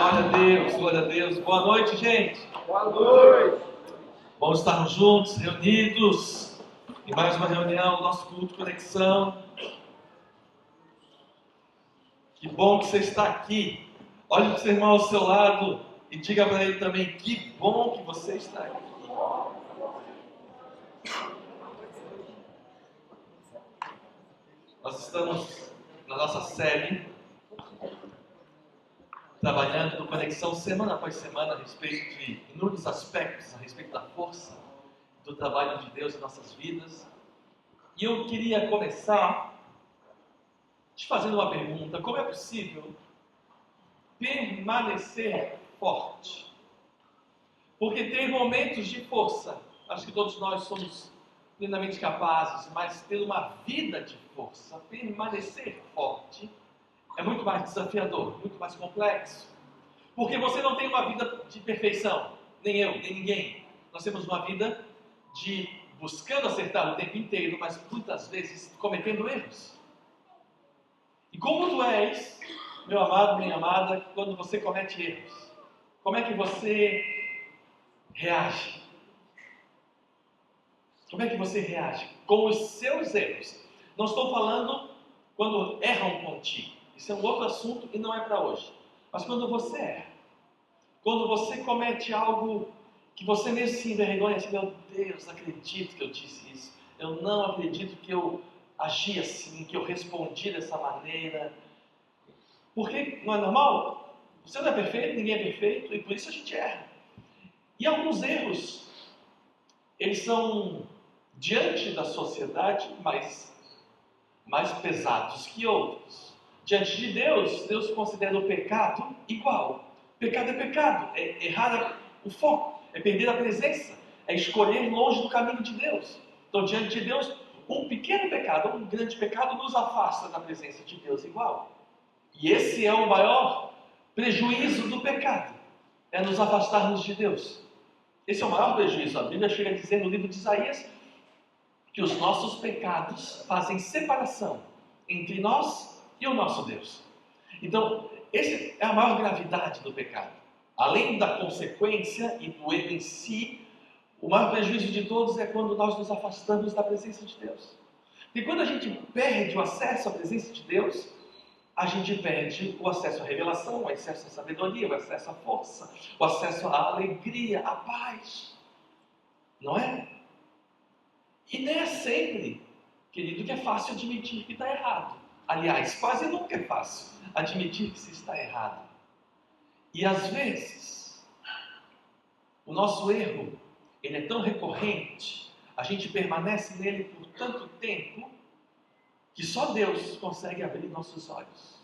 Glória a Deus, glória a Deus. Boa noite, gente. Boa noite. Bom estarmos juntos, reunidos em mais uma reunião, nosso culto Conexão. Que bom que você está aqui. Olhe para o seu irmão ao seu lado e diga para ele também, que bom que você está aqui. Nós estamos na nossa série, trabalhando no Conexão semana após semana a respeito de inúmeros aspectos, a respeito da força do trabalho de Deus em nossas vidas. E eu queria começar te fazendo uma pergunta: como é possível permanecer forte? Porque ter momentos de força, acho que todos nós somos plenamente capazes, mas ter uma vida de força, permanecer forte, é muito mais desafiador, muito mais complexo. Porque você não tem uma vida de perfeição, nem eu, nem ninguém. Nós temos uma vida de buscando acertar o tempo inteiro, mas muitas vezes cometendo erros. E como tu és, meu amado, minha amada, quando você comete erros? Como é que você reage? Como é que você reage com os seus erros? Não estou falando quando erram contigo. Isso é um outro assunto e não é para hoje. Mas quando você erra, quando você comete algo que você mesmo se envergonha, assim, meu Deus, não acredito que eu disse isso. Eu não acredito que eu agi assim, que eu respondi dessa maneira. Porque não é normal? Você não é perfeito, ninguém é perfeito, e por isso a gente erra. E alguns erros, eles são, diante da sociedade, mais pesados que outros. Diante de Deus, Deus considera o pecado igual. Pecado é pecado, é errar o foco, é perder a presença, é escolher longe do caminho de Deus. Então, diante de Deus, um pequeno pecado, um grande pecado, nos afasta da presença de Deus igual. E esse é o maior prejuízo do pecado, é nos afastarmos de Deus. Esse é o maior prejuízo. A Bíblia chega a dizer no livro de Isaías que os nossos pecados fazem separação entre nós e o nosso Deus. Então, essa é a maior gravidade do pecado. Além da consequência e do erro em si, o maior prejuízo de todos é quando nós nos afastamos da presença de Deus. E quando a gente perde o acesso à presença de Deus, a gente perde o acesso à revelação, o acesso à sabedoria, o acesso à força, o acesso à alegria, à paz. Não é? E nem é sempre, querido, que é fácil admitir que está errado. Aliás, quase nunca é fácil admitir que se está errado. E às vezes, o nosso erro, ele é tão recorrente, a gente permanece nele por tanto tempo, que só Deus consegue abrir nossos olhos.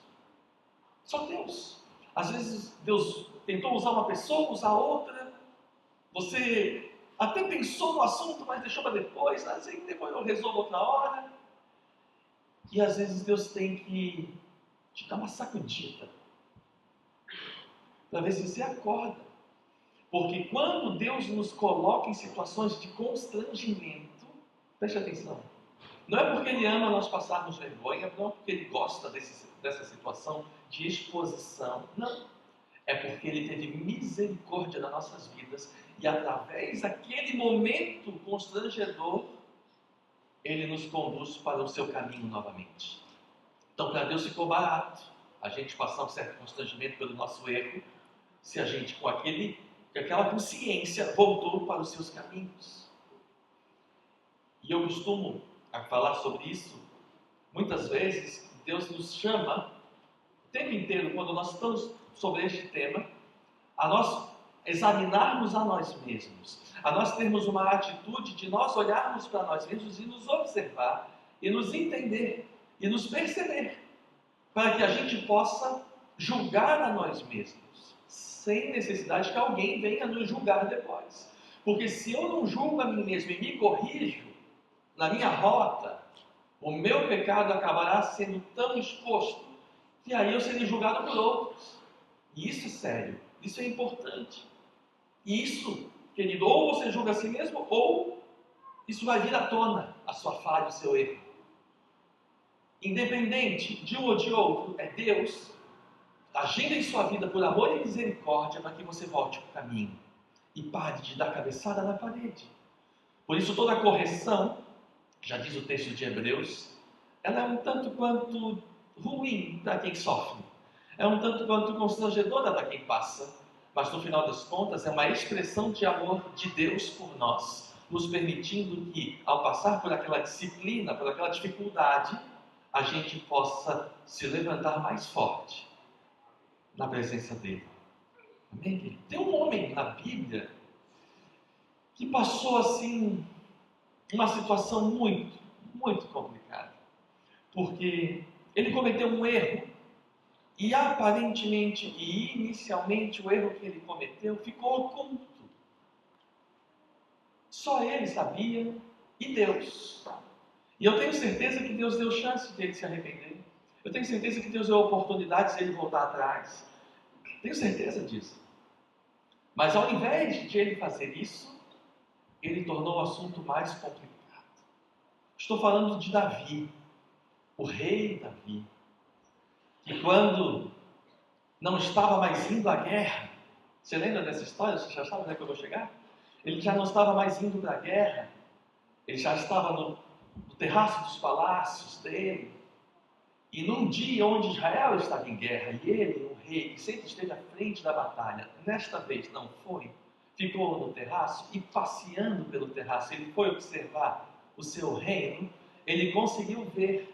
Só Deus. Às vezes Deus tentou usar uma pessoa, usar outra. Você até pensou no assunto, mas deixou para depois. Assim, depois eu resolvo outra hora. E às vezes Deus tem que te dar uma sacudida para ver se você acorda. Porque quando Deus nos coloca em situações de constrangimento, preste atenção, não é porque Ele ama nós passarmos vergonha, não é porque Ele gosta dessa situação de exposição, não. É porque Ele teve misericórdia nas nossas vidas e através daquele momento constrangedor, Ele nos conduz para o seu caminho novamente. Então, para Deus ficou barato a gente passar um certo constrangimento pelo nosso erro, se a gente com aquela consciência voltou para os seus caminhos. E eu costumo falar sobre isso muitas vezes. Deus nos chama o tempo inteiro, quando nós estamos sobre este tema, a nós examinarmos a nós mesmos, a nós termos uma atitude de nós olharmos para nós mesmos e nos observar, e nos entender, e nos perceber, para que a gente possa julgar a nós mesmos, sem necessidade que alguém venha nos julgar depois. Porque se eu não julgo a mim mesmo e me corrijo na minha rota, o meu pecado acabará sendo tão exposto que aí eu serei julgado por outros. E isso é sério, isso é importante. E isso, querido, ou você julga a si mesmo, ou isso vai vir à tona, a sua falha, o seu erro. Independente de um ou de outro, é Deus agenda em sua vida por amor e misericórdia para que você volte para o caminho e pare de dar cabeçada na parede. Por isso toda correção, já diz o texto de Hebreus, ela é um tanto quanto ruim para quem sofre, é um tanto quanto constrangedora para quem passa, mas no final das contas é uma expressão de amor de Deus por nós, nos permitindo que, ao passar por aquela disciplina, por aquela dificuldade, a gente possa se levantar mais forte na presença dele. Amém? Tem um homem na Bíblia que passou assim uma situação muito, muito complicada, porque ele cometeu um erro e aparentemente e inicialmente o erro que ele cometeu ficou oculto. Só ele sabia e Deus. E eu tenho certeza que Deus deu chance de ele se arrepender. Eu tenho certeza que Deus deu oportunidade de ele voltar atrás. Tenho certeza disso. Mas ao invés de ele fazer isso, ele tornou o assunto mais complicado. Estou falando de Davi, o rei Davi, que quando não estava mais indo à guerra, você lembra dessa história? Você já sabe onde é que eu vou chegar? Ele já não estava mais indo para a guerra, ele já estava no terraço dos palácios dele, e num dia onde Israel estava em guerra, e ele, o rei, que sempre esteve à frente da batalha, nesta vez não foi, ficou no terraço, e passeando pelo terraço, ele foi observar o seu reino, ele conseguiu ver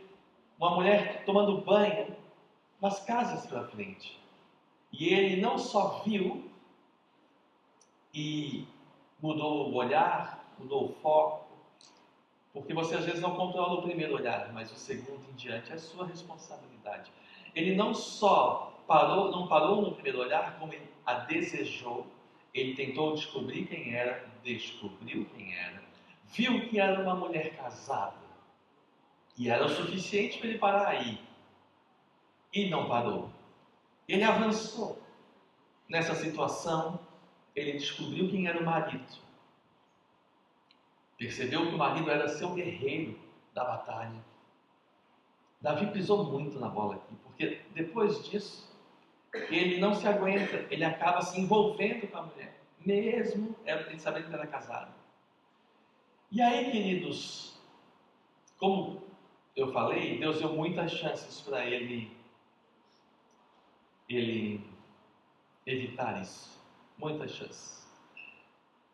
uma mulher tomando banho nas casas pela frente. E ele não só viu e mudou o olhar, mudou o foco, porque você às vezes não controla o primeiro olhar, mas o segundo em diante é sua responsabilidade. Ele não só não parou no primeiro olhar, como ele a desejou, ele tentou descobrir quem era, descobriu quem era, viu que era uma mulher casada, e era o suficiente para ele parar aí, e não parou. Ele avançou nessa situação, ele descobriu quem era o marido, percebeu que o marido era seu guerreiro da batalha. Davi pisou muito na bola aqui, porque depois disso, ele não se aguenta, ele acaba se envolvendo com a mulher, mesmo ele sabendo que era casado. E aí, queridos, como eu falei, Deus deu muitas chances para ele evitar isso, muitas chances.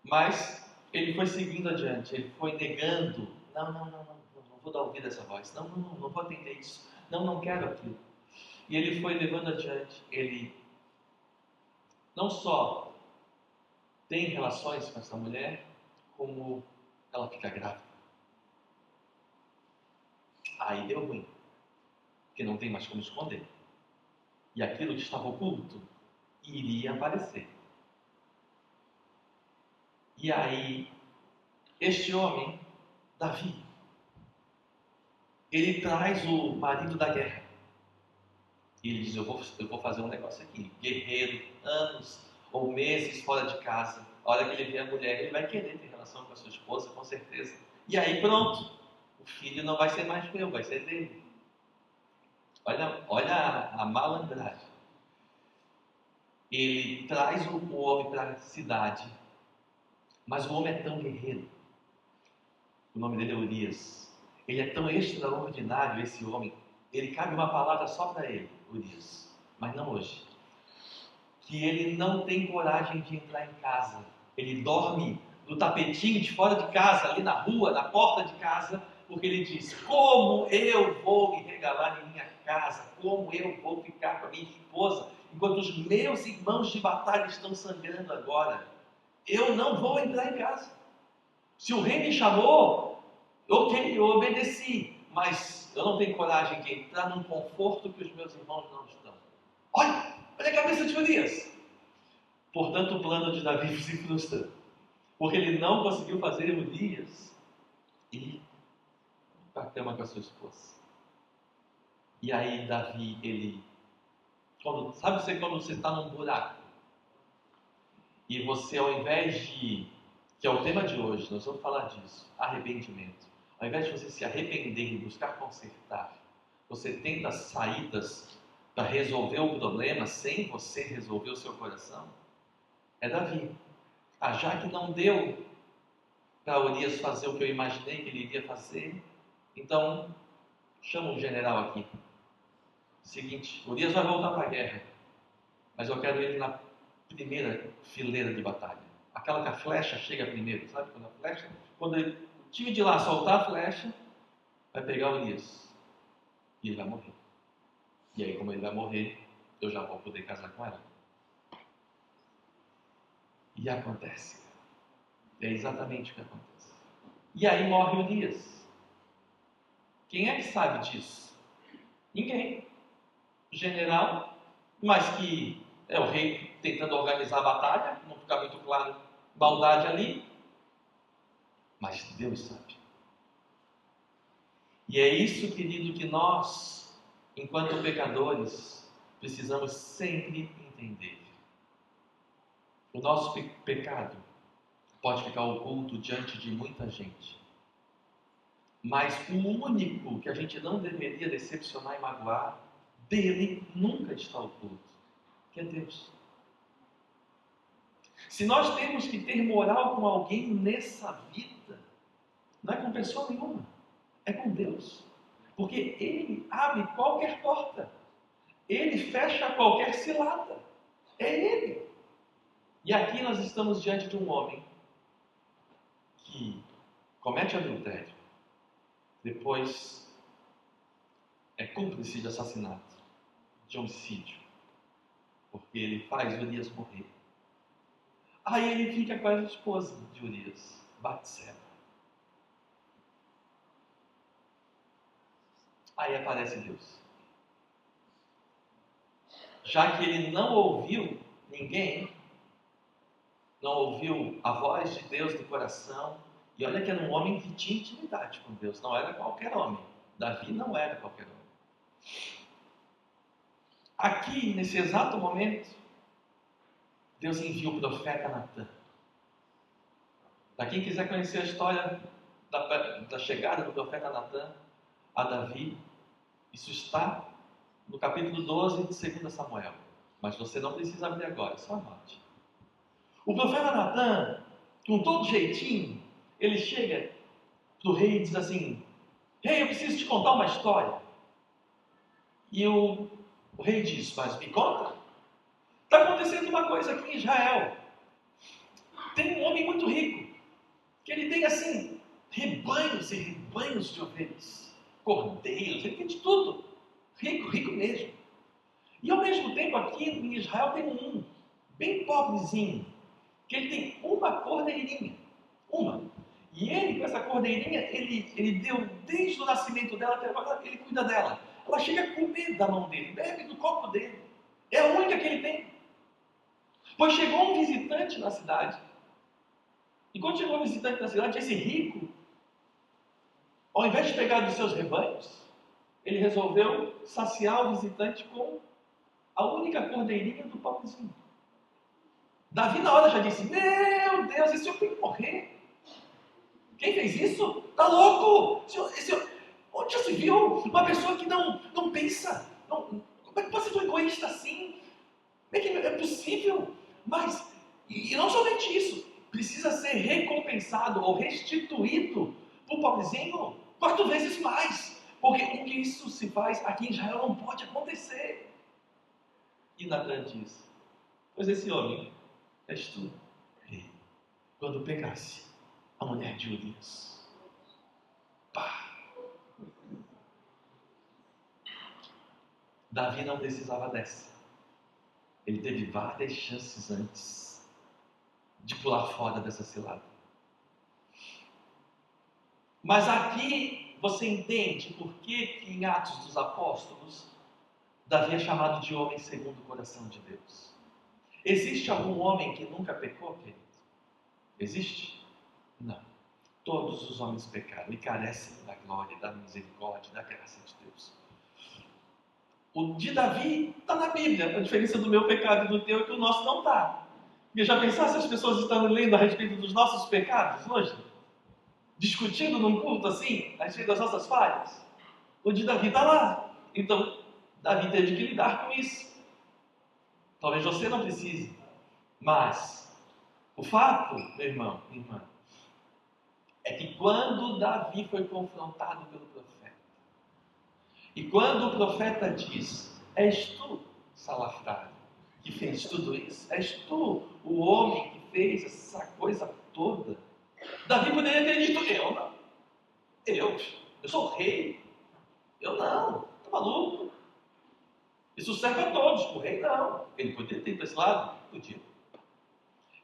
Mas ele foi seguindo adiante, ele foi negando, não vou dar ouvido a essa voz, não vou atender isso, não quero aquilo. E ele foi levando adiante, ele não só tem relações com essa mulher, como ela fica grávida. Aí deu ruim, porque não tem mais como esconder. E aquilo que estava oculto iria aparecer. E aí, este homem, Davi, ele traz o marido da guerra. E ele diz, eu vou fazer um negócio aqui. Guerreiro, anos ou meses fora de casa. A hora que ele vê a mulher, ele vai querer ter relação com a sua esposa, com certeza. E aí pronto, o filho não vai ser mais meu, vai ser dele. Olha a malandragem. Ele traz o homem para a cidade, mas o homem é tão guerreiro. O nome dele é Urias. Ele é tão extraordinário, esse homem. Ele cabe uma palavra só para ele, Urias, mas não hoje. Que ele não tem coragem de entrar em casa. Ele dorme no tapetinho de fora de casa, ali na rua, na porta de casa, porque ele diz, como eu vou me regalar em minha casa, como eu vou ficar com a minha esposa, enquanto os meus irmãos de batalha estão sangrando agora. Eu não vou entrar em casa. Se o rei me chamou, ok, eu obedeci, mas eu não tenho coragem de entrar num conforto que os meus irmãos não estão. Olha a cabeça de Urias. Portanto, o plano de Davi se frustra, porque ele não conseguiu fazer Urias ir para a cama com a sua esposa. E aí Davi, sabe quando você está num buraco e você, ao invés de, que é o tema de hoje, nós vamos falar disso, arrependimento, ao invés de você se arrepender e buscar consertar, você tenta saídas para resolver o problema sem você resolver o seu coração, é Davi. Já que não deu para Urias fazer o que eu imaginei que ele iria fazer, então chama um general aqui. Seguinte, Urias vai voltar para a guerra, mas eu quero ele na primeira fileira de batalha. Aquela que a flecha chega primeiro, sabe? Quando o time de lá soltar a flecha, vai pegar Urias e ele vai morrer. E aí, como ele vai morrer, eu já vou poder casar com ela. E acontece. É exatamente o que acontece. E aí morre Urias. Quem é que sabe disso? Ninguém. O general, mas que é o rei tentando organizar a batalha, não fica muito claro maldade ali, mas Deus sabe. E é isso, querido, que nós, enquanto pecadores, precisamos sempre entender. O nosso pecado pode ficar oculto diante de muita gente, mas o único que a gente não deveria decepcionar e magoar, dele nunca está oculto, que é Deus. Se nós temos que ter moral com alguém nessa vida, não é com pessoa nenhuma, é com Deus. Porque Ele abre qualquer porta, Ele fecha qualquer cilada, é Ele. E aqui nós estamos diante de um homem que comete adultério, depois é cúmplice de assassinato, de homicídio, porque ele faz Urias morrer. Aí ele fica com a esposa de Urias, Batseba. Aí aparece Deus. Já que ele não ouviu ninguém, não ouviu a voz de Deus no coração, e olha que era um homem que tinha intimidade com Deus, não era qualquer homem. Davi não era qualquer homem. Aqui, nesse exato momento, Deus envia o profeta Natan. Para quem quiser conhecer a história da chegada do profeta Natan a Davi, isso está no capítulo 12 de 2 Samuel. Mas você não precisa abrir agora, só anote. O profeta Natan, com todo jeitinho, ele chega para o rei e diz assim: rei, eu preciso te contar uma história. E o rei diz: mas me conta. Está acontecendo uma coisa aqui em Israel. Tem um homem muito rico, que ele tem assim, rebanhos e rebanhos de ovelhas, cordeiros, ele tem de tudo. Rico, rico mesmo. E ao mesmo tempo aqui em Israel tem um bem pobrezinho, que ele tem uma cordeirinha. Uma. E ele, com essa cordeirinha, ele deu desde o nascimento dela até agora, ele cuida dela. Ela chega a comer da mão dele, bebe do copo dele. É a única que ele tem. Pois chegou um visitante na cidade. E quando chegou um visitante na cidade, esse rico, ao invés de pegar dos seus rebanhos, ele resolveu saciar o visitante com a única cordeirinha do pobrezinho. Davi na hora já disse: meu Deus, esse homem tem que morrer. Quem fez isso? Tá louco! Onde já se viu uma pessoa que não pensa? Como é que pode ser tão egoísta assim? Como é que é possível? Mas, e não somente isso, precisa ser recompensado ou restituído para o pobrezinho 4 vezes mais. Porque o que isso se faz aqui em Israel não pode acontecer. E Natan diz: pois esse homem és tu, rei, quando pegasse a mulher de Urias. Pá! Davi não precisava dessa. Ele teve várias chances antes de pular fora dessa cilada. Mas aqui você entende por que em Atos dos Apóstolos Davi é chamado de homem segundo o coração de Deus. Existe algum homem que nunca pecou, querido? Existe? Não. Todos os homens pecaram e carecem da glória, da misericórdia, da graça de Deus. O de Davi está na Bíblia. A diferença do meu pecado e do teu é que o nosso não está. Porque já pensasse se as pessoas estão lendo a respeito dos nossos pecados hoje? Discutindo num culto assim, a respeito das nossas falhas? O de Davi está lá. Então, Davi teve que lidar com isso. Talvez você não precise. Mas o fato, meu irmão, minha irmã, é que quando Davi foi confrontado pelo profeta, e quando o profeta diz: és tu, salafrário, que fez tudo isso? És tu o homem que fez essa coisa toda? Davi poderia ter dito: eu não. Eu sou o rei. Eu não. Estou maluco. Isso serve a todos. O rei não. Ele poderia ter ido para esse lado? Podia.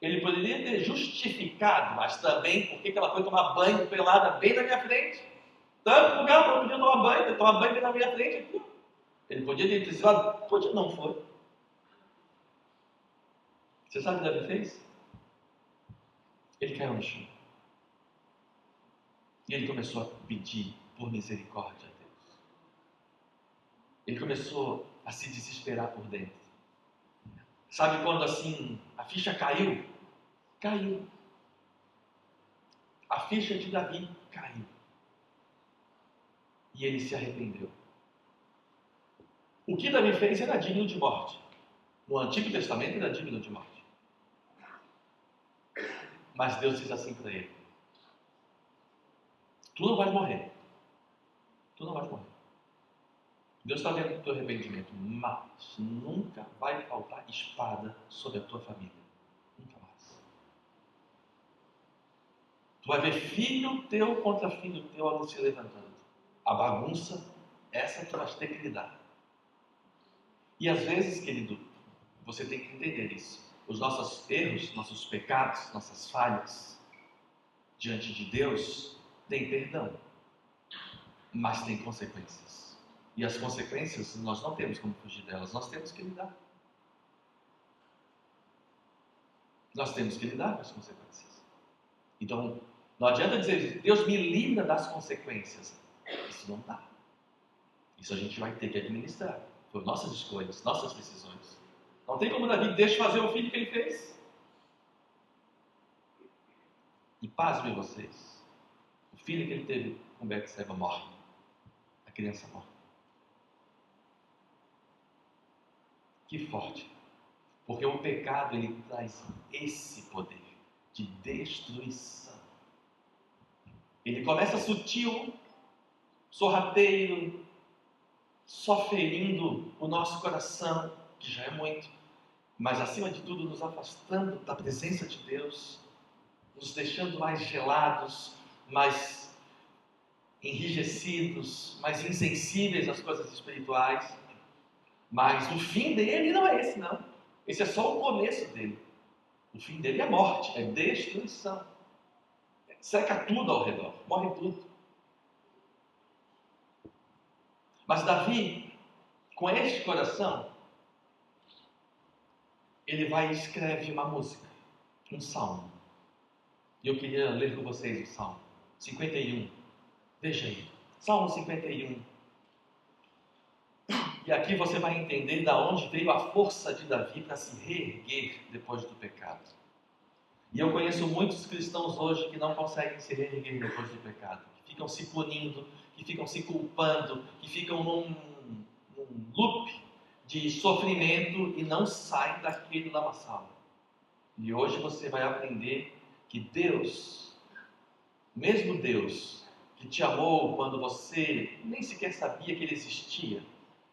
Ele poderia ter justificado, mas também por que ela foi tomar banho pelada bem na minha frente. Tanto lugar para eu podia tomar banho bem na minha frente aqui. Ele podia ter ido para esse lado? Podia, não foi. Você sabe o que Davi fez? Ele caiu no chão. E ele começou a pedir por misericórdia a Deus. Ele começou a se desesperar por dentro. Sabe quando assim a ficha caiu? Caiu. A ficha de Davi caiu. E ele se arrependeu. O que Davi fez era digno de morte. No Antigo Testamento era digno de morte. Mas Deus diz assim para ele: tu não vais morrer. Tu não vais morrer. Deus está vendo o teu arrependimento, mas nunca vai faltar espada sobre a tua família. Nunca mais. Tu vai ver filho teu contra filho teu se levantando. A bagunça, essa tu vais ter que lidar. E às vezes, querido, você tem que entender isso. Os nossos erros, nossos pecados, nossas falhas diante de Deus têm perdão, mas têm consequências. E as consequências, nós não temos como fugir delas, nós temos que lidar. Nós temos que lidar com as consequências. Então, não adianta dizer: Deus me livra das consequências. Isso não dá. Isso a gente vai ter que administrar. Por nossas escolhas, nossas decisões. Não tem como Davi deixe fazer o filho que ele fez. E pasmem vocês, o filho que ele teve com Betseba morre. A criança morre. Que forte. Porque o pecado, ele traz esse poder de destruição. Ele começa sutil, sorrateiro, só ferindo o nosso coração, que já é muito, mas acima de tudo nos afastando da presença de Deus, nos deixando mais gelados, mais enrijecidos, mais insensíveis às coisas espirituais. Mas o fim dele não é esse, não. Esse é só o começo dele. O fim dele é morte, é destruição. Seca tudo ao redor, morre tudo. Mas Davi, com este coração, ele vai e escreve uma música, um salmo. E eu queria ler com vocês o salmo 51. Veja aí, salmo 51. E aqui você vai entender de onde veio a força de Davi para se reerguer depois do pecado. E eu conheço muitos cristãos hoje que não conseguem se reerguer depois do pecado, que ficam se punindo, que ficam se culpando, que ficam num loop de sofrimento e não saem daquele lamaçal. E hoje você vai aprender que Deus, mesmo Deus, que te amou quando você nem sequer sabia que Ele existia,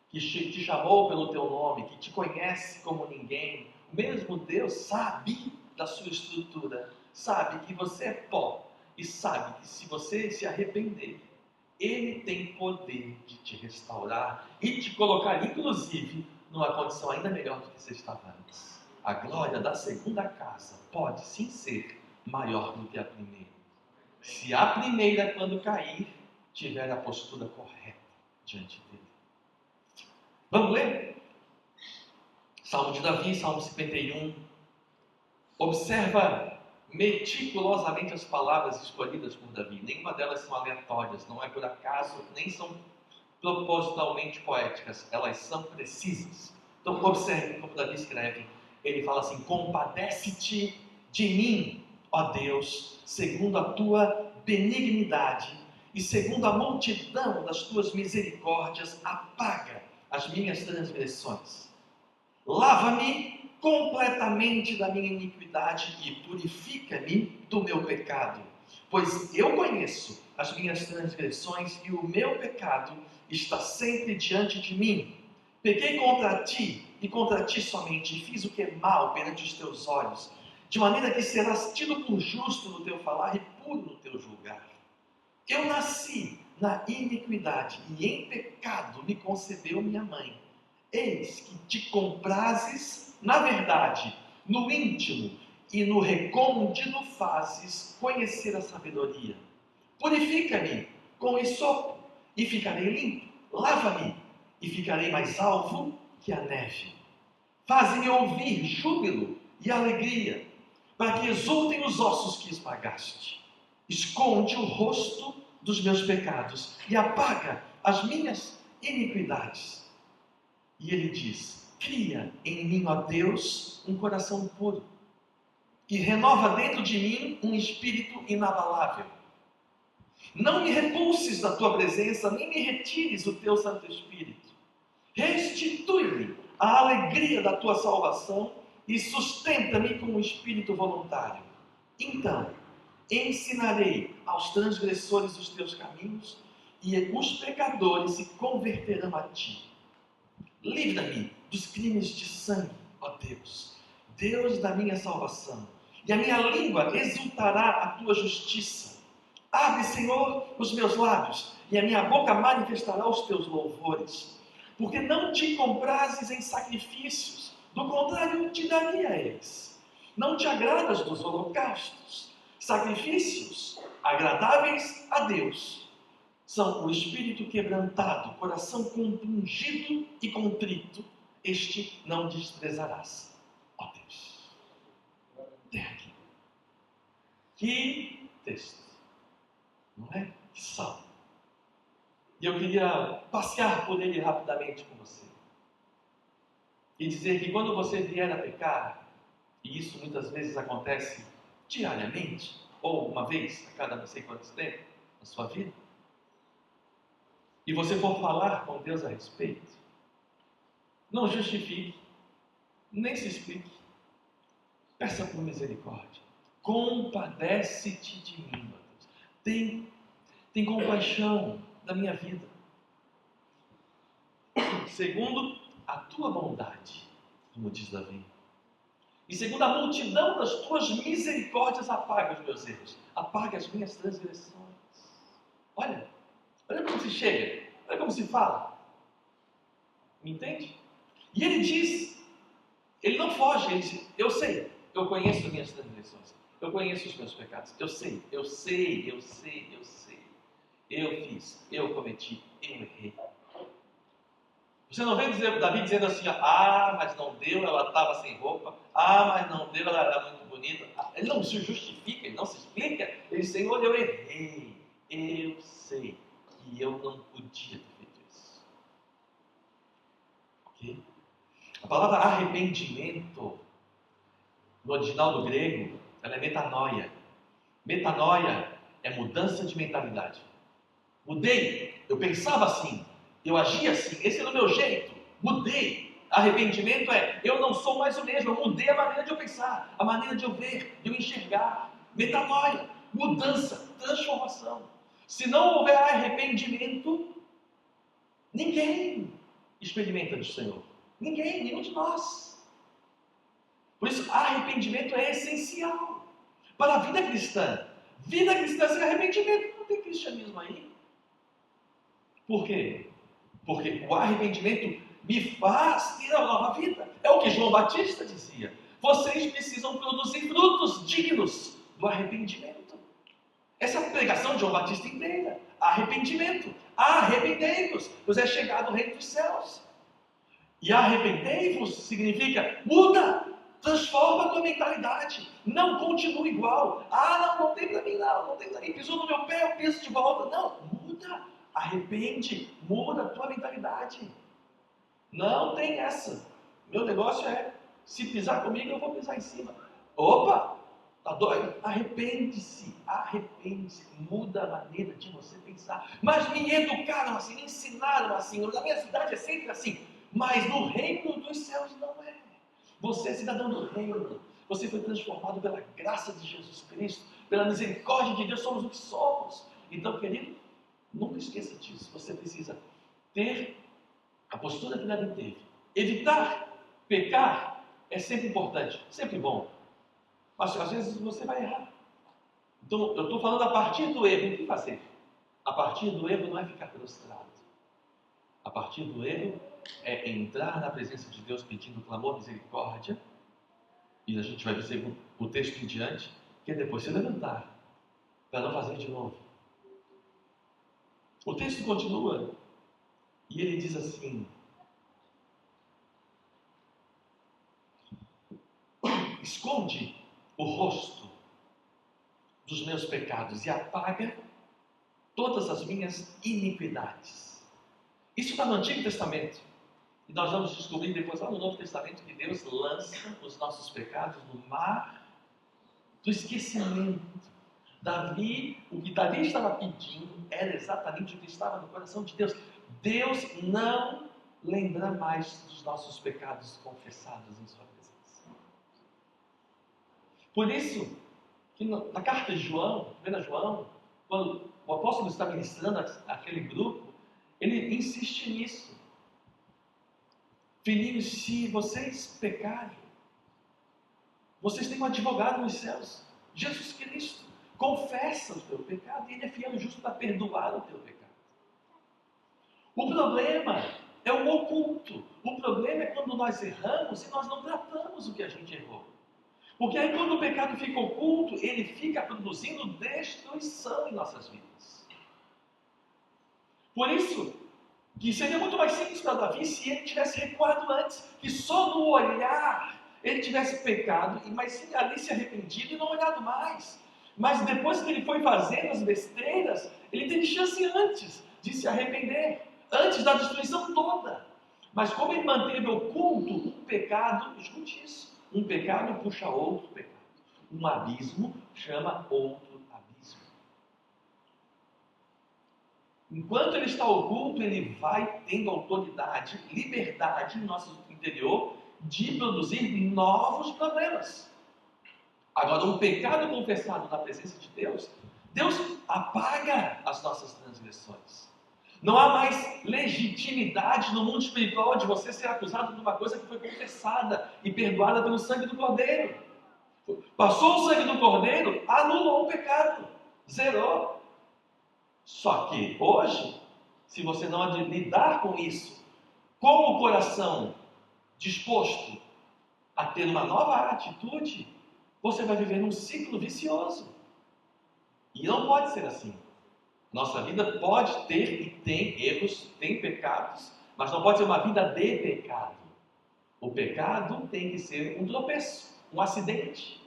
que te chamou pelo teu nome, que te conhece como ninguém, o mesmo Deus sabe da sua estrutura, sabe que você é pó e sabe que se você se arrepender, Ele tem poder de te restaurar e te colocar, inclusive, numa condição ainda melhor do que você estava antes. A glória da segunda casa pode sim ser maior do que a primeira. Se a primeira, quando cair, tiver a postura correta diante dele. Vamos ler? Salmo de Davi, Salmo 51. Observa meticulosamente as palavras escolhidas por Davi. Nenhuma delas são aleatórias, não é por acaso, nem são propositalmente poéticas. Elas são precisas. Então observe como Davi escreve. Ele fala assim: compadece-te de mim, ó Deus, segundo a tua benignidade e segundo a multidão das tuas misericórdias, apaga as minhas transgressões. Lava-me completamente da minha iniquidade e purifica-me do meu pecado. Pois eu conheço as minhas transgressões e o meu pecado está sempre diante de mim. Pequei contra ti e contra ti somente, e fiz o que é mal perante os teus olhos, de maneira que serás tido por justo no teu falar e puro no teu julgar. Eu nasci na iniquidade e em pecado me concebeu minha mãe. Eis que te comprases, na verdade, no íntimo e no recôndito fazes conhecer a sabedoria. Purifica-me com esopo e ficarei limpo. Lava-me e ficarei mais alvo que a neve. Faze-me ouvir júbilo e alegria, para que exultem os ossos que esmagaste. Esconde o rosto dos meus pecados e apaga as minhas iniquidades. E ele diz: cria em mim, ó Deus, um coração puro e renova dentro de mim um espírito inabalável. Não me repulses da tua presença, nem me retires o teu Santo Espírito. Restitui-me a alegria da tua salvação e sustenta-me com um espírito voluntário. Então ensinarei aos transgressores os teus caminhos e os pecadores se converterão a ti. Livra-me dos crimes de sangue, ó Deus, Deus da minha salvação, e a minha língua exultará a tua justiça. Abre, Senhor, os meus lábios, e a minha boca manifestará os teus louvores. Porque não te comprases em sacrifícios, do contrário, te daria eles. Não te agradas dos holocaustos. Sacrifícios agradáveis a Deus são o espírito quebrantado, coração compungido e contrito, este não desprezarás, ó Deus. Tem aqui. Que texto, não é? Que salmo. E eu queria passear por ele rapidamente com você. E dizer que quando você vier a pecar, e isso muitas vezes acontece diariamente, ou uma vez a cada não sei quanto tempo na sua vida, e você for falar com Deus a respeito, não justifique, nem se explique. Peça por misericórdia. Compadece-te de mim, meu Deus. Tem compaixão da minha vida. Segundo a tua bondade, como diz Davi. E segundo a multidão das tuas misericórdias, apaga os meus erros. Apaga as minhas transgressões. Olha como se chega. Olha como se fala. Me entende? E ele diz, ele não foge, ele diz: eu sei, eu conheço as minhas transgressões, eu conheço os meus pecados, eu sei. Eu fiz, eu cometi, eu errei. Você não vê Davi dizendo assim: ah, mas não deu, ela estava sem roupa, ah, mas não deu, ela era muito bonita. Ele não se justifica, ele não se explica. Ele diz: Senhor, eu errei, eu sei que eu não podia ter feito isso. Ok? A palavra arrependimento, no original do grego, ela é metanoia. Metanoia é mudança de mentalidade. Mudei, eu pensava assim, eu agia assim, esse era o meu jeito, mudei. Arrependimento é: eu não sou mais o mesmo, eu mudei a maneira de eu pensar, a maneira de eu ver, de eu enxergar. Metanoia, mudança, transformação. Se não houver arrependimento, ninguém experimenta do Senhor. Ninguém, nenhum de nós. Por isso, arrependimento é essencial para a vida cristã. Vida cristã sem arrependimento, não tem cristianismo aí. Por quê? Porque o arrependimento me faz ter a nova vida. É o que João Batista dizia. Vocês precisam produzir frutos dignos do arrependimento. Essa é a pregação de João Batista inteira. Arrependimento. Arrependei-vos, pois é chegado o reino dos céus. E arrependei-vos significa: muda, transforma a tua mentalidade. Não continua igual. Ah, não tem para mim, não tem para mim. Pisou no meu pé, eu piso de volta. Não, muda. Arrepende, muda a tua mentalidade. Não tem essa. Meu negócio é: se pisar comigo, eu vou pisar em cima. Opa! Está doido? Arrepende-se, muda a maneira de você pensar. Mas me educaram assim, me ensinaram assim, na minha cidade é sempre assim. Mas no reino dos céus não é. Você é cidadão do reino. Você foi transformado pela graça de Jesus Cristo, pela misericórdia de Deus, somos o que somos. Então, querido, nunca esqueça disso. Você precisa ter a postura que Davi teve. Evitar pecar é sempre importante, sempre bom. Mas às vezes você vai errar. Então, eu estou falando a partir do erro. O que fazer? A partir do erro não é ficar prostrado. A partir do erro é entrar na presença de Deus pedindo clamor, misericórdia. E a gente vai ver o texto em diante, que é depois se levantar, para não fazer de novo. O texto continua, e ele diz assim: esconde o rosto dos meus pecados e apaga todas as minhas iniquidades. Isso está no Antigo Testamento. E nós vamos descobrir depois lá no Novo Testamento que Deus lança os nossos pecados no mar do esquecimento. O que Davi estava pedindo era exatamente o que estava no coração de Deus. Deus não lembra mais dos nossos pecados confessados em sua presença. Por isso, que na carta de João, 1 João, quando o apóstolo está ministrando aquele grupo, ele insiste nisso. Filhinhos, se vocês pecarem, vocês têm um advogado nos céus, Jesus Cristo. Confessa o teu pecado e Ele é fiel e justo para perdoar o teu pecado. O problema é o oculto. O problema é quando nós erramos e nós não tratamos o que a gente errou. Porque aí quando o pecado fica oculto, ele fica produzindo destruição em nossas vidas. Por isso, que seria muito mais simples para Davi se ele tivesse recuado antes, que só no olhar ele tivesse pecado, mas ali se arrependido e não olhado mais. Mas depois que ele foi fazendo as besteiras, ele teve chance antes de se arrepender, antes da destruição toda. Mas como ele manteve oculto um pecado, escute isso, um pecado puxa outro pecado. Um abismo chama outro abismo. Enquanto ele está oculto, ele vai tendo autoridade, liberdade no nosso interior de produzir novos problemas. Agora, um pecado confessado na presença de Deus, Deus apaga as nossas transgressões. Não há mais legitimidade no mundo espiritual de você ser acusado de uma coisa que foi confessada e perdoada pelo sangue do Cordeiro. Passou o sangue do Cordeiro, anulou o pecado, zerou. Só que hoje, se você não lidar com isso, com o coração disposto a ter uma nova atitude, você vai viver num ciclo vicioso. E não pode ser assim. Nossa vida pode ter e tem erros, tem pecados, mas não pode ser uma vida de pecado. O pecado tem que ser um tropeço, um acidente,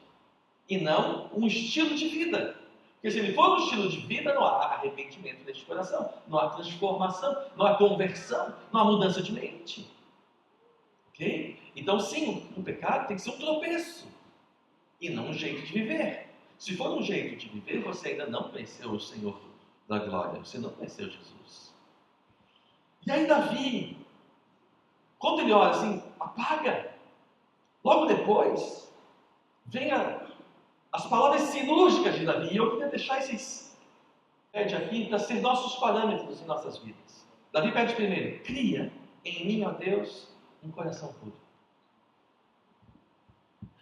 e não um estilo de vida. Porque se ele for um estilo de vida, não há arrependimento neste coração, não há transformação, não há conversão, não há mudança de mente. Ok? Então sim, o pecado tem que ser um tropeço, e não um jeito de viver. Se for um jeito de viver, você ainda não conheceu o Senhor da glória, você não conheceu Jesus. E aí Davi, quando ele olha assim, apaga. Logo depois, vem as palavras cirúrgicas de Davi. E eu queria deixar esses aqui para ser nossos parâmetros em nossas vidas. Davi pede primeiro: cria em mim, ó Deus, um coração puro.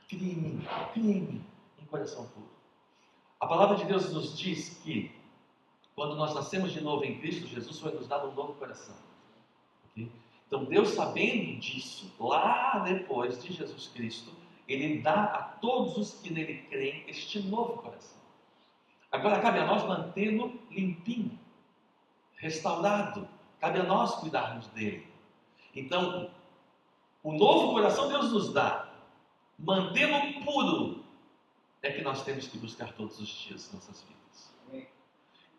Cria em mim um coração puro. A palavra de Deus nos diz que quando nós nascemos de novo em Cristo, Jesus foi nos dado um novo coração. Okay? Então Deus, sabendo disso, lá depois de Jesus Cristo, Ele dá a todos os que nele creem este novo coração. Agora cabe a nós mantê-lo limpinho, restaurado. Cabe a nós cuidarmos dele. Então, o novo coração Deus nos dá. Mantê-lo puro é que nós temos que buscar todos os dias em nossas vidas.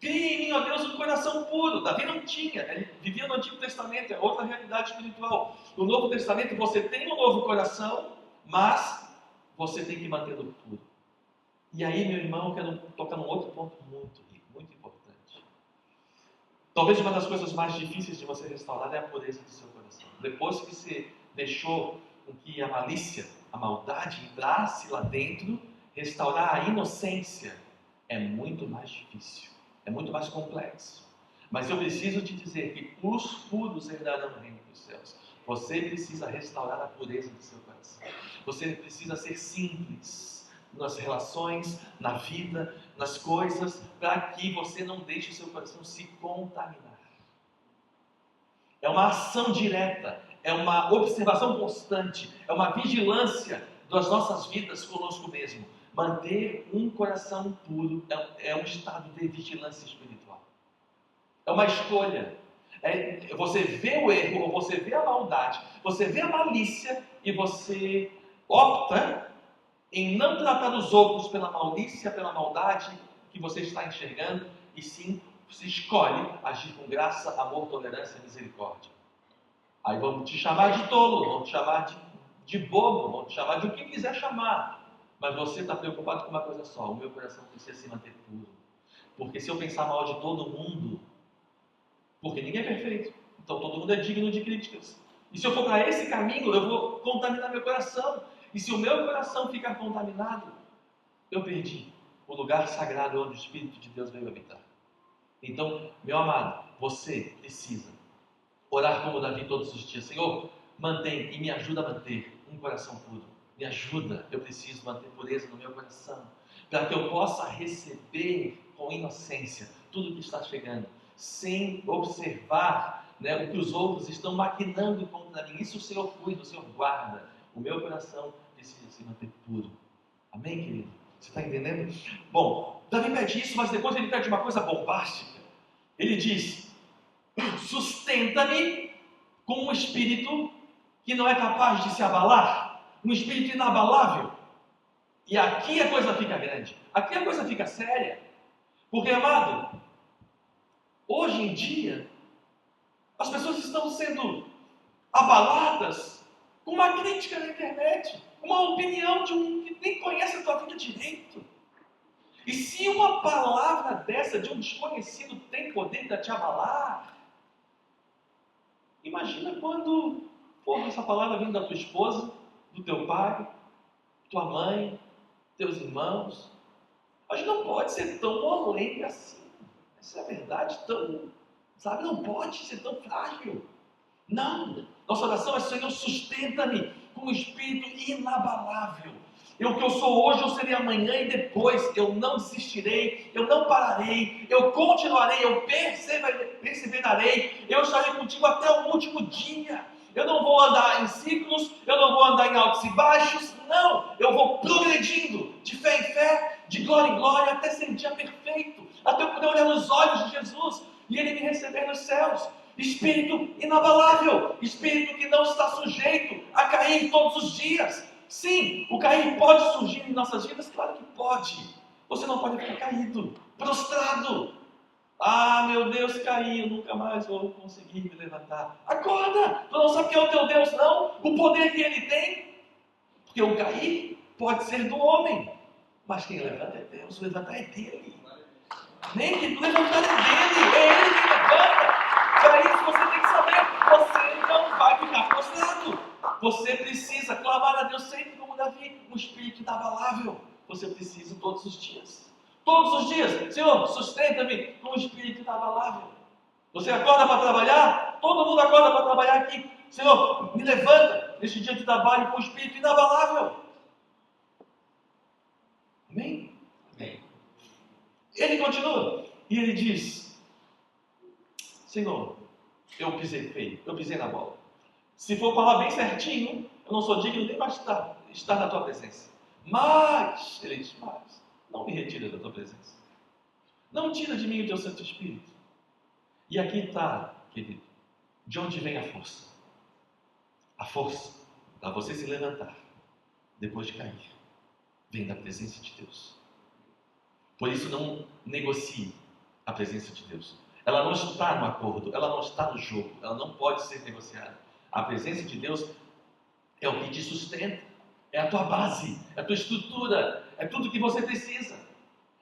Cria em mim, ó Deus, um coração puro. Davi não tinha, ele vivia no Antigo Testamento, é outra realidade espiritual. No Novo Testamento você tem um novo coração, mas você tem que mantê-lo puro. E aí, meu irmão, eu quero tocar num outro ponto muito rico, muito importante. Talvez uma das coisas mais difíceis de você restaurar é a pureza do seu coração. Depois que você deixou com que a malícia, a maldade entrasse lá dentro, restaurar a inocência é muito mais difícil, é muito mais complexo. Mas eu preciso te dizer que os puros herdarão o reino dos céus. Você precisa restaurar a pureza do seu coração. Você precisa ser simples nas relações, na vida, nas coisas, para que você não deixe o seu coração se contaminar. É uma ação direta, é uma observação constante, é uma vigilância das nossas vidas conosco mesmo. Manter um coração puro é um estado de vigilância espiritual. É uma escolha. Você vê o erro, ou você vê a maldade, você vê a malícia e você opta em não tratar os outros pela malícia, pela maldade que você está enxergando, e sim, você escolhe agir com graça, amor, tolerância e misericórdia. Aí vão te chamar de tolo, vão te chamar de bobo, vão te chamar de o que quiser chamar. Mas você está preocupado com uma coisa só: o meu coração precisa se manter puro. Porque se eu pensar mal de todo mundo, porque ninguém é perfeito, então todo mundo é digno de críticas. E se eu for para esse caminho, eu vou contaminar meu coração. E se o meu coração ficar contaminado, eu perdi o lugar sagrado onde o Espírito de Deus veio habitar. Então, meu amado, você precisa orar como Davi todos os dias. Senhor, mantém e me ajuda a manter um coração puro. Me ajuda, eu preciso manter pureza no meu coração, para que eu possa receber com inocência tudo que está chegando, sem observar, o que os outros estão maquinando contra mim. Isso o Senhor cuida, o Senhor guarda. O meu coração precisa se manter puro. Amém, querido? Você está entendendo? Bom, Davi pede isso, mas depois ele pede uma coisa bombástica. Ele diz: sustenta-me com um espírito que não é capaz de se abalar, um espírito inabalável. E aqui a coisa fica grande, aqui a coisa fica séria, porque, amado, hoje em dia as pessoas estão sendo abaladas com uma crítica na internet, uma opinião de um que nem conhece a tua vida direito. E se uma palavra dessa de um desconhecido tem poder de te abalar, imagina quando for essa palavra vindo da tua esposa, do teu pai, tua mãe, teus irmãos. Mas não pode ser tão molenga assim. Essa é a verdade, não pode ser tão frágil. Não, nossa oração é: Senhor, sustenta-me com um espírito inabalável. O que eu sou hoje, eu serei amanhã e depois. Eu não desistirei, eu não pararei, eu continuarei, eu perseverarei, eu estarei contigo até o último dia. Eu não vou andar em ciclos, eu não vou andar em altos e baixos, não, eu vou progredindo de fé em fé, de glória em glória, até ser um dia perfeito, até eu poder olhar nos olhos de Jesus e Ele me receber nos céus. Espírito inabalável, espírito que não está sujeito a cair todos os dias. Sim, o cair pode surgir em nossas vidas, claro que pode. Você não pode ficar caído, prostrado. Ah, meu Deus, caí, eu nunca mais vou conseguir me levantar. Acorda, tu não sabe quem é o teu Deus, não? O poder que Ele tem. Porque o cair pode ser do homem, mas quem levanta é Deus, o levantar é dele. Nem que levantar é dele, é Ele que levanta. Para isso você tem que saber, você não vai ficar prostrado. Você precisa clamar a Deus sempre como Davi, um espírito inabalável. Você precisa todos os dias. Todos os dias, Senhor, sustenta-me com um espírito inabalável. Você acorda para trabalhar? Todo mundo acorda para trabalhar aqui. Senhor, me levanta neste dia de trabalho com um espírito inabalável. Amém? Amém. Ele continua e ele diz: Senhor, eu pisei feio, eu pisei na bola. Se for falar bem certinho, eu não sou digno nem para estar na tua presença. Mas, ele diz: mas, não me retira da tua presença. Não tira de mim o teu Santo Espírito. E aqui está, querido, de onde vem a força? A força para você se levantar depois de cair vem da presença de Deus. Por isso, não negocie a presença de Deus. Ela não está no acordo, ela não está no jogo, ela não pode ser negociada. A presença de Deus é o que te sustenta. é a tua base, é a tua estrutura, é tudo que você precisa.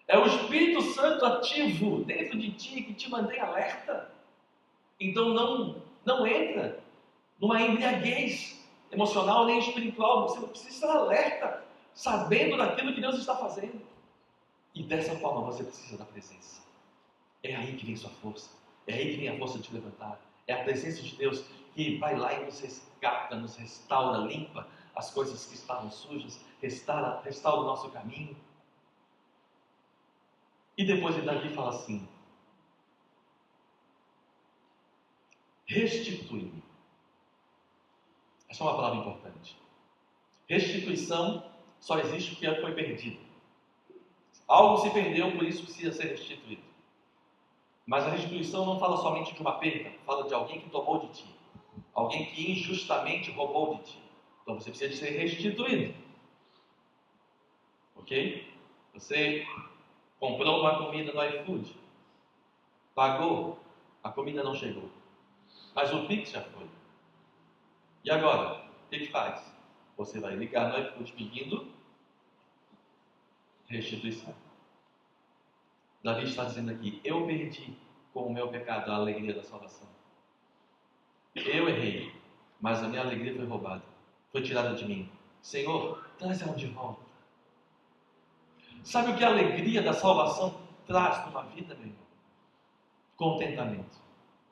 É o Espírito Santo ativo dentro de ti que te mantém alerta. Então não entra numa embriaguez emocional nem espiritual. Você precisa estar alerta, sabendo daquilo que Deus está fazendo. E dessa forma você precisa da presença. É aí que vem sua força. É aí que vem a força de te levantar. É a presença de Deus que vai lá e nos resgata, nos restaura, limpa as coisas que estavam sujas, restaura o nosso caminho. E depois Davi fala assim: restitui-me. Essa é uma palavra importante. Restituição só existe porque foi perdido. Algo se perdeu, por isso precisa ser restituído. Mas a restituição não fala somente de uma perda, fala de alguém que tomou de ti, alguém que injustamente roubou de ti. Então você precisa de ser restituído. Ok? Você comprou uma comida no iFood, pagou, a comida não chegou, mas o Pix já foi. E agora? O que faz? Você vai ligar no iFood pedindo restituição. Davi está dizendo aqui: eu perdi com o meu pecado a alegria da salvação. Eu errei, mas a minha alegria foi roubada, foi tirada de mim. Senhor, traz ela de volta. Sabe o que a alegria da salvação traz para uma vida, meu irmão? Contentamento,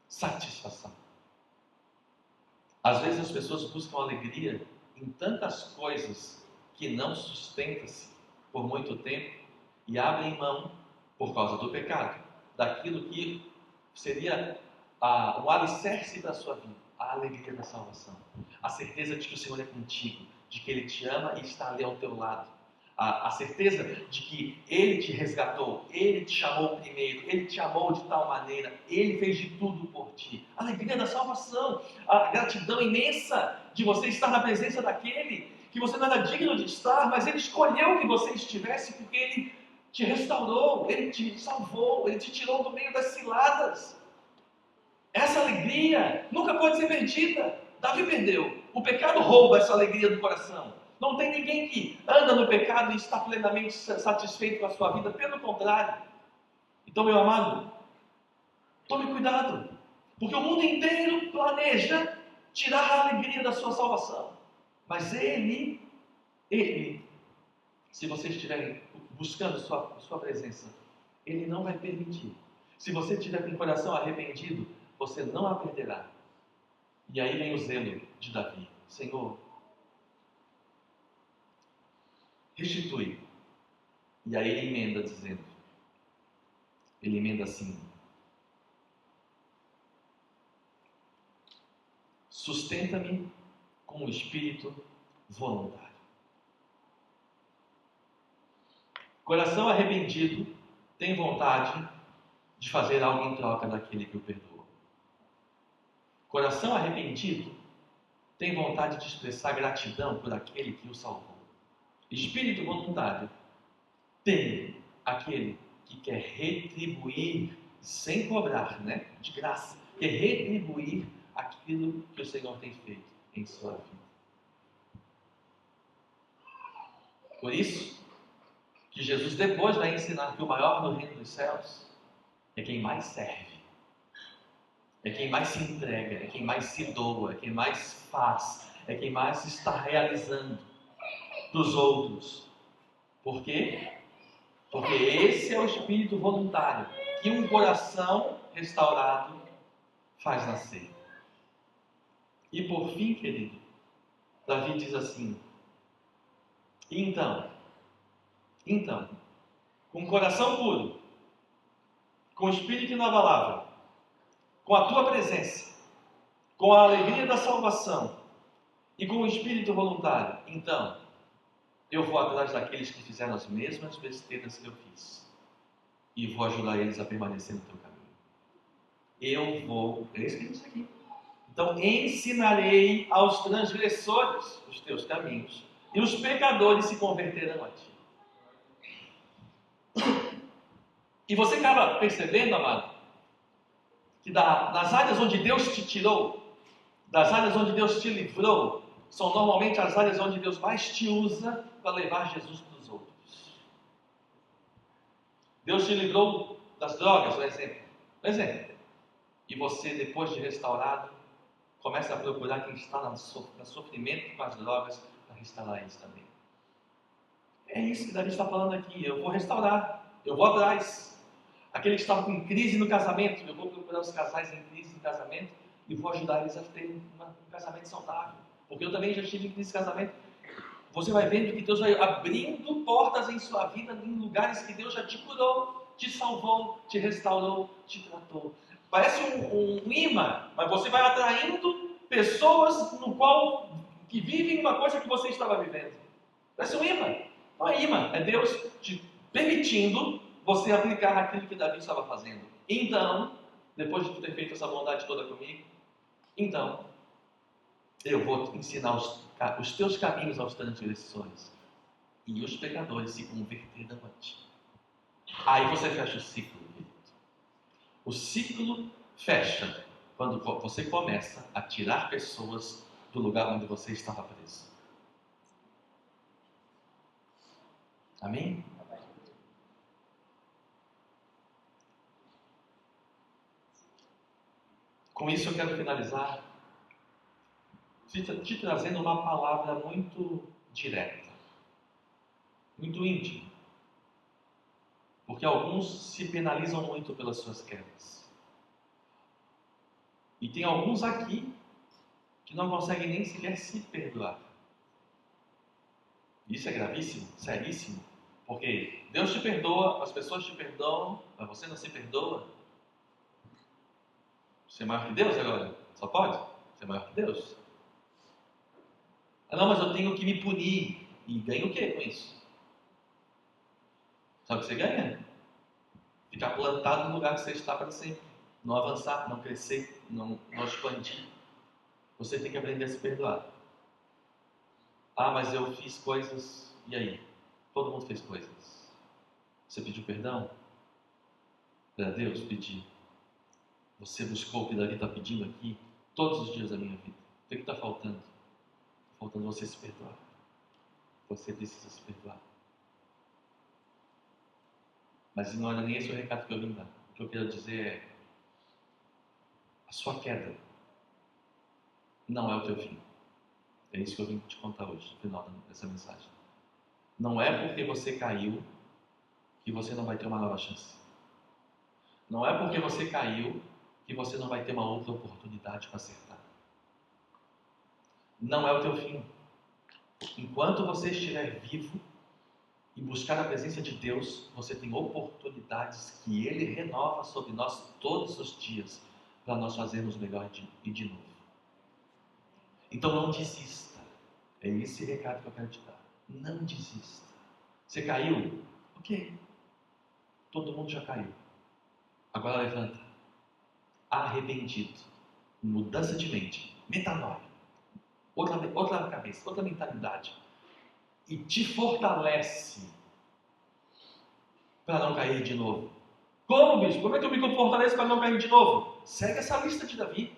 satisfação. Às vezes as pessoas buscam alegria em tantas coisas que não sustenta-se por muito tempo e abrem mão, por causa do pecado, daquilo que seria o alicerce da sua vida, a alegria da salvação, a certeza de que o Senhor é contigo, de que Ele te ama e está ali ao teu lado. A certeza de que Ele te resgatou, Ele te chamou primeiro, Ele te amou de tal maneira, Ele fez de tudo por ti. A alegria da salvação, a gratidão imensa de você estar na presença daquele que você não era digno de estar, mas Ele escolheu que você estivesse porque Ele te restaurou, Ele te salvou, Ele te tirou do meio das ciladas. Essa alegria nunca pode ser perdida. Davi perdeu. O pecado rouba essa alegria do coração. Não tem ninguém que anda no pecado e está plenamente satisfeito com a sua vida. Pelo contrário. Então, meu amado, tome cuidado. Porque o mundo inteiro planeja tirar a alegria da sua salvação. Mas Ele, se você estiver buscando sua presença, Ele não vai permitir. Se você estiver com o coração arrependido, você não a perderá. E aí vem o zelo de Davi: Senhor, restitui. E aí ele emenda dizendo, ele emenda assim: sustenta-me com o espírito voluntário. Coração arrependido tem vontade de fazer algo em troca daquele que o perdoou. Coração arrependido tem vontade de expressar gratidão por aquele que o salvou. Espírito voluntário tem aquele que quer retribuir sem cobrar, de graça, quer retribuir aquilo que o Senhor tem feito em sua vida. Por isso que Jesus depois vai ensinar que o maior no reino dos céus é quem mais serve, é quem mais se entrega, é quem mais se doa, é quem mais faz, é quem mais está realizando para os outros. Por quê? Porque esse é o espírito voluntário que um coração restaurado faz nascer. E por fim, querido, Davi diz assim: então, com o coração puro, com o espírito inabalável, com a tua presença, com a alegria da salvação e com o espírito voluntário, então eu vou atrás daqueles que fizeram as mesmas besteiras que eu fiz e vou ajudar eles a permanecer no teu caminho. É isso que diz aqui. Então ensinarei aos transgressores os teus caminhos e os pecadores se converterão a ti. E você acaba percebendo, amado, que das áreas onde Deus te tirou, das áreas onde Deus te livrou, são normalmente as áreas onde Deus mais te usa para levar Jesus para os outros. Deus te livrou das drogas, por exemplo. E você, depois de restaurado, começa a procurar quem está no sofrimento com as drogas para restaurar eles também. É isso que Davi está falando aqui. Eu vou restaurar, eu vou atrás. Aquele que estava com crise no casamento, eu vou procurar os casais em crise no casamento e vou ajudar eles a terem um casamento saudável. Porque eu também já estive em crise de casamento. Você vai vendo que Deus vai abrindo portas em sua vida, em lugares que Deus já te curou, te salvou, te restaurou, te tratou. Parece um imã, mas você vai atraindo pessoas que vivem uma coisa que você estava vivendo. Parece um imã. Não é imã, é Deus te permitindo você aplicar aquilo que Davi estava fazendo. Então, depois de tu ter feito essa bondade toda comigo, então, eu vou ensinar os teus caminhos aos transgressores e os pecadores se converterão a ti. Aí você fecha o ciclo, querido. O ciclo fecha quando você começa a tirar pessoas do lugar onde você estava preso. Amém? Com isso eu quero finalizar te trazendo uma palavra muito direta, muito íntima. Porque alguns se penalizam muito pelas suas quedas. E tem alguns aqui que não conseguem nem sequer se perdoar. Isso é gravíssimo, seríssimo. Porque Deus te perdoa, as pessoas te perdoam, mas você não se perdoa. Você é maior que Deus agora? Só pode? Você é maior que Deus? Ah, não, mas eu tenho que me punir. E ganha o quê com isso? Sabe o que você ganha? Ficar plantado no lugar que você está para sempre. Não avançar, não crescer, não expandir. Você tem que aprender a se perdoar. Ah, mas eu fiz coisas, e aí? Todo mundo fez coisas. Você pediu perdão? Para Deus pedir. Você buscou o que Davi está pedindo aqui todos os dias da minha vida. O que está faltando? Está faltando você se perdoar. Você precisa se perdoar. Mas não era nem esse o recado que eu vim dar. O que eu quero dizer é: a sua queda não é o teu fim. É isso que eu vim te contar hoje, no final dessa mensagem. Não é porque você caiu que você não vai ter uma nova chance. Não é porque você caiu que você não vai ter uma outra oportunidade para acertar. Não é o teu fim. Enquanto você estiver vivo e buscar a presença de Deus, você tem oportunidades que Ele renova sobre nós todos os dias para nós fazermos melhor e de novo. Então não desista. É esse recado que eu quero te dar. Não desista. Você caiu? Ok. Todo mundo já caiu. Agora levanta. Arrependido. Mudança de mente. Metanoia. Outra cabeça, outra mentalidade. E te fortalece para não cair de novo. Como, bicho? Como é que eu me fortaleço para não cair de novo? Segue essa lista de Davi.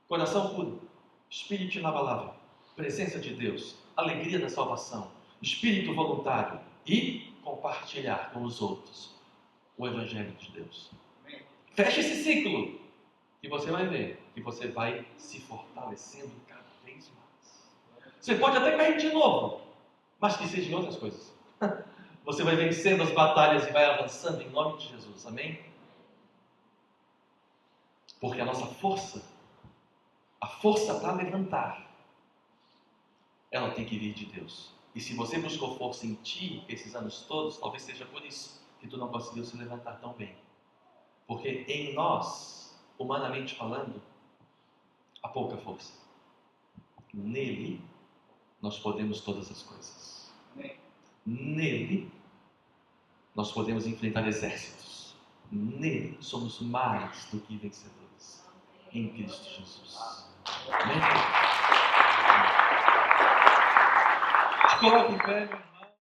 Coração puro, espírito inabalável, presença de Deus, alegria da salvação, espírito voluntário e compartilhar com os outros o Evangelho de Deus. Fecha esse ciclo e você vai ver que você vai se fortalecendo cada vez mais. Você pode até cair de novo, mas que seja em outras coisas. Você vai vencendo as batalhas e vai avançando em nome de Jesus, amém? Porque a nossa força, a força para levantar, ela tem que vir de Deus. E se você buscou força em ti esses anos todos, talvez seja por isso que tu não conseguiu se levantar tão bem. Porque em nós, humanamente falando, há pouca força. Nele, nós podemos todas as coisas. Nele, nós podemos enfrentar exércitos. Nele, somos mais do que vencedores. Em Cristo Jesus. Amém? Coloque em pé.